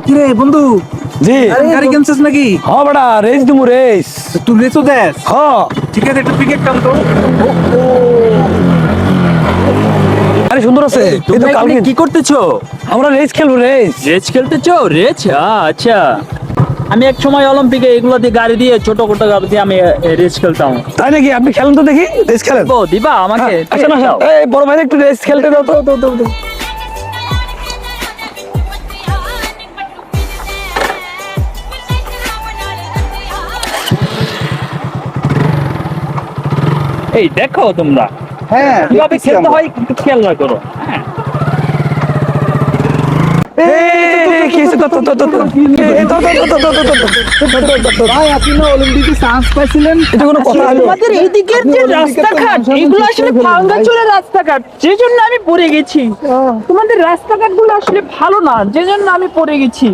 কিরে বন্ধু, জি গাড়ি কিনছিস নাকি? হ্যাঁ বেটা, রেস দিমু রেস। তুই রেসও দেস? হ্যাঁ ঠিক আছে, একটু ক্রিকেট টান তো। আরে সুন্দর আছে। এই তো তোমরা এখানে কালকে কি করতেছো? আমরা রেস খেলবো, রেস। রেস খেলতেছো? রেস? আচ্ছা, আমি এক সময় অলিম্পিকে এগুলো দিয়ে গাড়ি দিয়ে ছোট ছোট গাড়ি দিয়ে আমি রেস খেলতাম। তাই নাকি? আপনি খেলেন তো দেখি, রেস খেলেন। ও দিবা আমাকে? আচ্ছা না, দাও। এই বড় ভাই একটু রেস খেলতে দাও তো। এই দেখো তোমরা হ্যাঁ, কিভাবে খেলতে হয় একটু খেয়াল না করো। হ্যাঁ, এই কি হইছে? ভাই আপনি না অলিম্পিকে চান্স পাইছিলেন? এটা কোনো কথা হলো? তোমাদের এইদিকের যে রাস্তাঘাট এগুলো আসলে ভাঙ্গাচোরা রাস্তাঘাট, যে জন্য আমি পড়ে গেছি। তোমাদের রাস্তাঘাট গুলো আসলে ভালো না, যে জন্য আমি পড়ে গেছি।